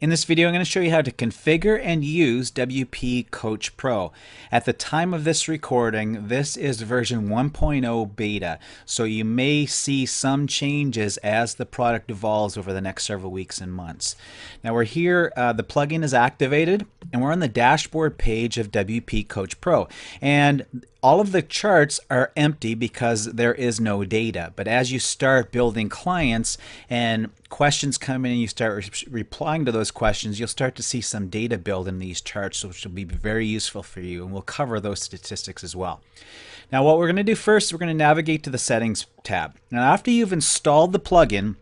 In this video, I'm going to show you how to configure and use WP Coach Pro. At the time of this recording, this is version 1.0 beta, so you may see some changes as the product evolves over the next several weeks and months. Now we're here, the plugin is activated, and we're on the dashboard page of WP Coach Pro. And all of the charts are empty because there is no data. But as you start building clients and questions come in and you start replying to those questions, you'll start to see some data build in these charts, which will be very useful for you. And we'll cover those statistics as well. Now, what we're going to do first, we're going to navigate to the Settings tab. Now, after you've installed the plugin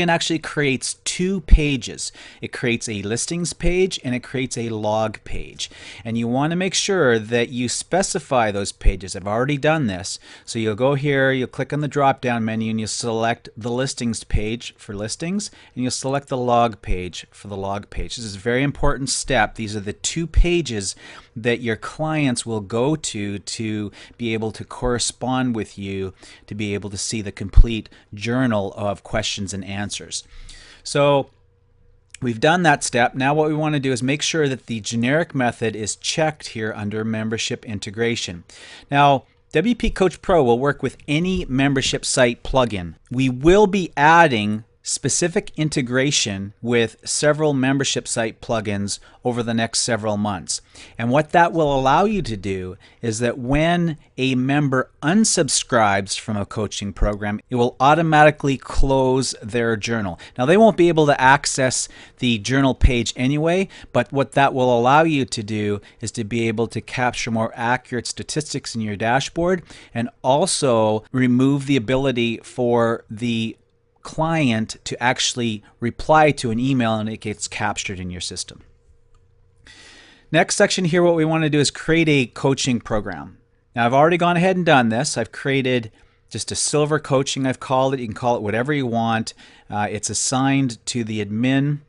actually creates two pages. It creates a listings page and it creates a log page. And you want to make sure that you specify those pages. I've already done this. So you'll go here, you'll click on the drop down menu and you'll select the listings page for listings and you'll select the log page for the log page. This is a very important step. These are the two pages that your clients will go to be able to correspond with you, to be able to see the complete journal of questions and answers. So we've done that step. Now what we want to do is make sure that the generic method is checked here under membership integration. Now WP Coach Pro will work with any membership site plugin. We will be adding specific integration with several membership site plugins over the next several months. And what that will allow you to do is that when a member unsubscribes from a coaching program, it will automatically close their journal. Now they won't be able to access the journal page anyway, but what that will allow you to do is to be able to capture more accurate statistics in your dashboard and also remove the ability for the client to actually reply to an email and it gets captured in your system. Next section here, what we want to do is create a coaching program. Now I've already gone ahead and done this. I've created just a silver coaching, I've called it. You can call it whatever you want. It's assigned to the admin.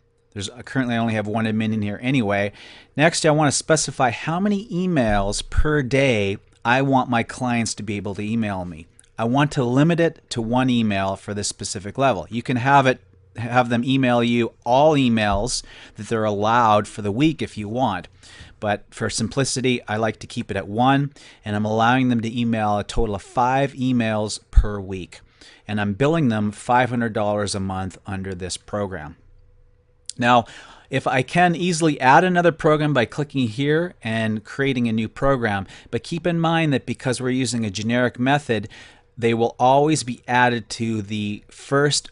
Currently I only have one admin in here anyway. Next, I want to specify how many emails per day I want my clients to be able to email me. I want to limit it to one email for this specific level. You can have them email you all emails that they're allowed for the week if you want. But for simplicity, I like to keep it at one, and I'm allowing them to email a total of 5 emails per week. And I'm billing them $500 a month under this program. Now, if I can easily add another program by clicking here and creating a new program, but keep in mind that because we're using a generic method, they will always be added to the first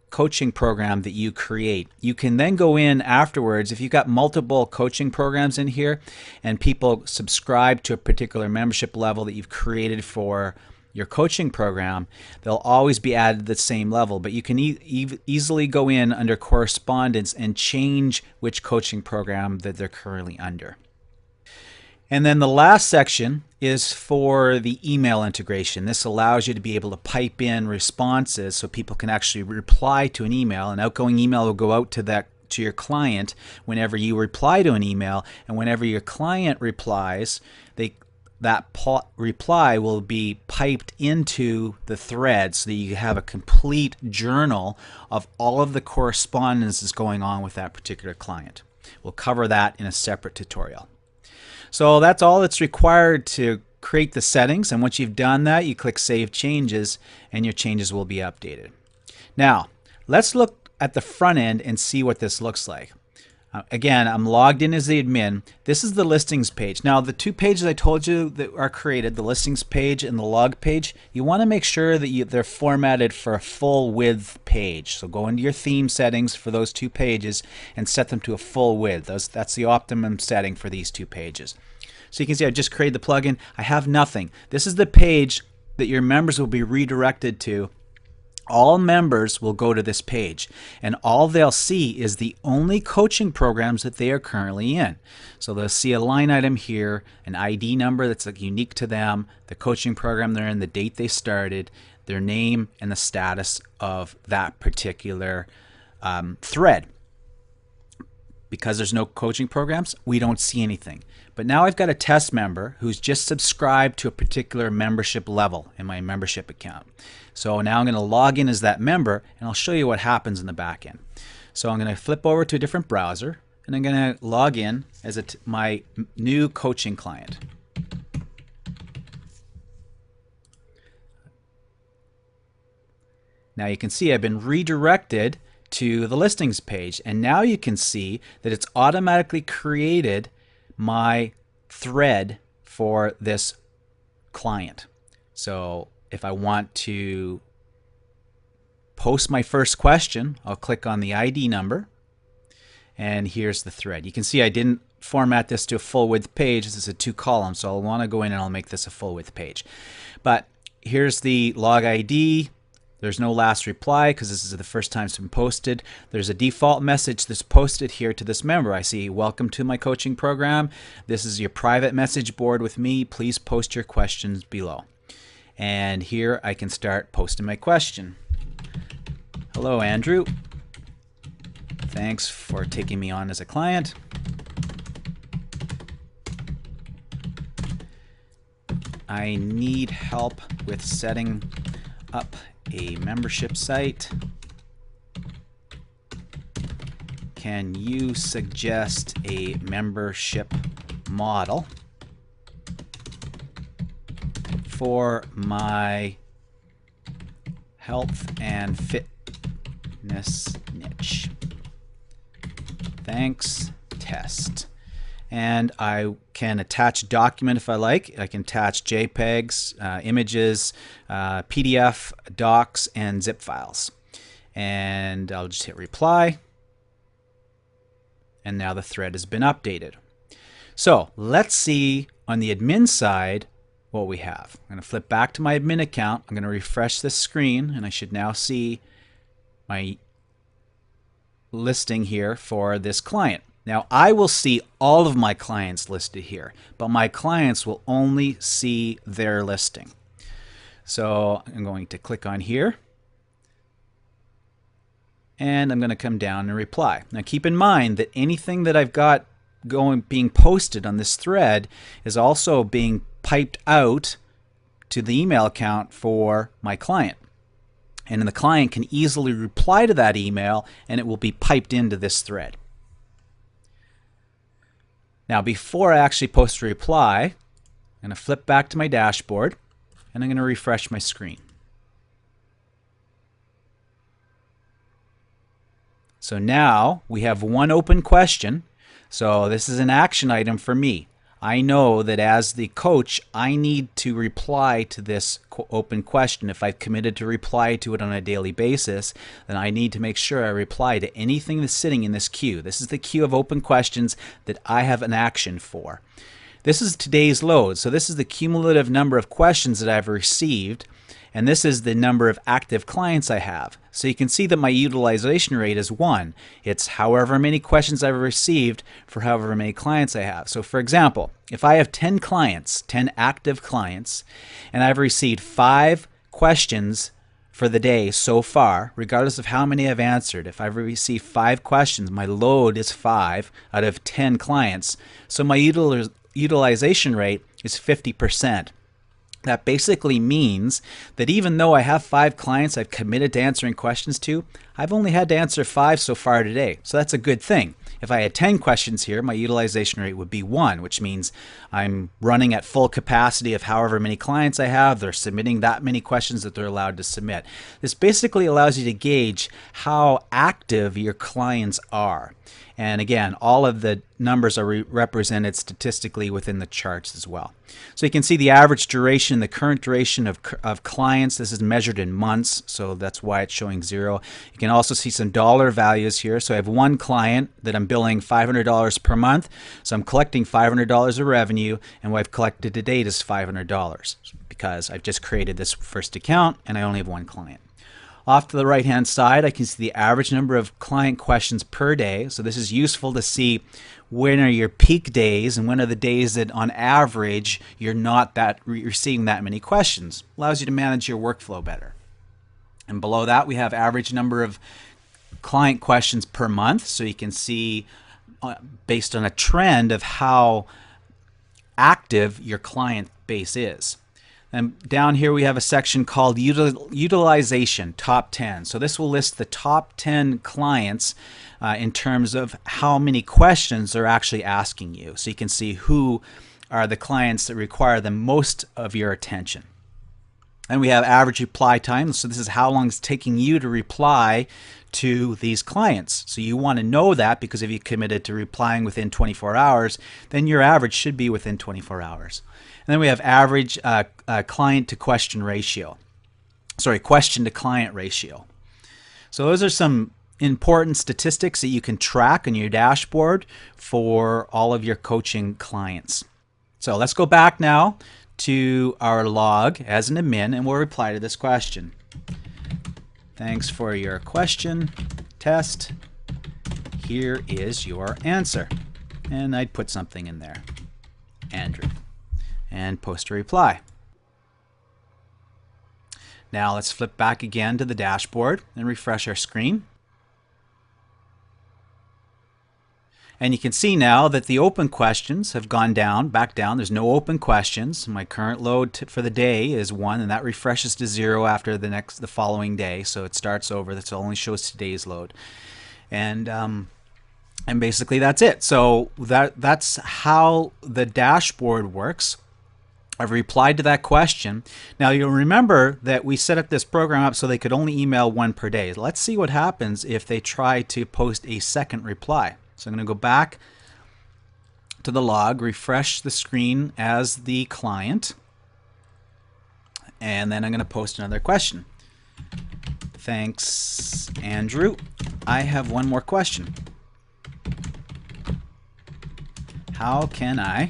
coaching program that you create. You can then go in afterwards, if you've got multiple coaching programs in here and people subscribe to a particular membership level that you've created for your coaching program, they'll always be added at the same level. But you can easily go in under correspondence and change which coaching program that they're currently under. And then the last section is for the email integration. This allows you to be able to pipe in responses so people can actually reply to an email. An outgoing email will go out to your client whenever you reply to an email, and whenever your client replies, that reply will be piped into the thread so that you have a complete journal of all of the correspondence that's going on with that particular client. We'll cover that in a separate tutorial. So that's all that's required to create the settings, and once you've done that, you click Save Changes and your changes will be updated. Now let's look at the front end and see what this looks like. Again, I'm logged in as the admin. This is the listings page. Now the two pages I told you that are created, the listings page and the log page, you want to make sure that they're formatted for a full width page. So go into your theme settings for those two pages and set them to a full width. That's the optimum setting for these two pages. So you can see I just created the plugin. I have nothing. This is the page that your members will be redirected to. All members will go to this page, and all they'll see is the only coaching programs that they are currently in. So they'll see a line item here, an ID number that's unique to them, the coaching program they're in, the date they started, their name, and the status of that particular thread. Because there's no coaching programs, we don't see anything. But now I've got a test member who's just subscribed to a particular membership level in my membership account. So now I'm going to log in as that member, and I'll show you what happens in the back end. So I'm going to flip over to a different browser, and I'm going to log in as my new coaching client. Now you can see I've been redirected to the listings page, and now you can see that it's automatically created my thread for this client. So if I want to post my first question, I'll click on the ID number, and here's the thread. You can see I didn't format this to a full width page. This is a 2 column, so I'll want to go in and I'll make this a full width page. But here's the log ID. There's no last reply because this is the first time it's been posted. There's a default message that's posted here to this member. I see, welcome to my coaching program. This is your private message board with me. Please post your questions below. And here I can start posting my question. Hello, Andrew. Thanks for taking me on as a client. I need help with setting up a membership site. Can you suggest a membership model for my health and fitness niche? Thanks, test. And I can attach a document if I like. I can attach JPEGs, images, PDF, docs, and zip files. And I'll just hit reply. And now the thread has been updated. So let's see on the admin side what we have. I'm going to flip back to my admin account. I'm going to refresh this screen, and I should now see my listing here for this client. Now I will see all of my clients listed here, but my clients will only see their listing. So I'm going to click on here, and I'm going to come down and reply. Now keep in mind that anything that I've got being posted on this thread is also being piped out to the email account for my client. And then the client can easily reply to that email, and it will be piped into this thread. Now before I actually post a reply, I'm going to flip back to my dashboard, and I'm going to refresh my screen. So now we have one open question. So this is an action item for me. I know that as the coach, I need to reply to this open question. If I've committed to reply to it on a daily basis, then I need to make sure I reply to anything that's sitting in this queue. This is the queue of open questions that I have an action for. This is today's load. So this is the cumulative number of questions that I've received, and this is the number of active clients I have. So you can see that my utilization rate is 1. It's however many questions I've received for however many clients I have. So for example, if I have 10 clients, 10 active clients, and I've received 5 questions for the day so far, regardless of how many I've answered, if I've received 5 questions, my load is 5 out of 10 clients. So my utilization rate is 50%. That basically means that even though I have 5 clients I've committed to answering questions to, I've only had to answer 5 so far today. So that's a good thing. If I had 10 questions here, my utilization rate would be 1, which means I'm running at full capacity of however many clients I have. They're submitting that many questions that they're allowed to submit. This basically allows you to gauge how active your clients are. And again, all of the numbers are represented statistically within the charts as well. So you can see the average duration, the current duration of clients. This is measured in months, so that's why it's showing 0. You can also see some dollar values here. So I have one client that I'm billing $500 per month. So I'm collecting $500 of revenue, and what I've collected to date is $500 because I've just created this first account and I only have one client. Off to the right hand side, I can see the average number of client questions per day. So this is useful to see when are your peak days and when are the days that on average you're seeing that many questions. Allows you to manage your workflow better. And below that we have average number of client questions per month. So you can see based on a trend of how active your client base is. And down here we have a section called Utilization Top 10. So this will list the top 10 clients in terms of how many questions they're actually asking you. So you can see who are the clients that require the most of your attention. And we have average reply time. So this is how long it's taking you to reply to these clients. So you want to know that, because if you committed to replying within 24 hours, then your average should be within 24 hours. And then we have average client to question ratio. Sorry, question to client ratio. So those are some important statistics that you can track on your dashboard for all of your coaching clients. So let's go back now to our log as an admin, and we'll reply to this question. Thanks for your question, test. Here is your answer. And I'd put something in there, Andrew, and post a reply. Now let's flip back again to the dashboard and refresh our screen. And you can see now that the open questions have gone down, back down. There's no open questions. My current load for the day is 1, and that refreshes to 0 after the following day. So it starts over. That only shows today's load. And basically that's it. So that's how the dashboard works. I've replied to that question. Now you'll remember that we set up this program up so they could only email 1 per day. Let's see what happens if they try to post a second reply. So I'm going to go back to the log, refresh the screen as the client, and then I'm going to post another question. Thanks, Andrew. I have one more question. How can I?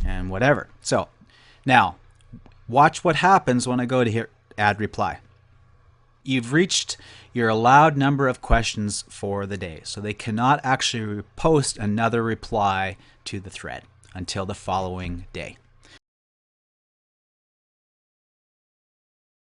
And whatever. So now watch what happens when I go to here, add reply. You've reached your allowed number of questions for the day. So they cannot actually post another reply to the thread until the following day.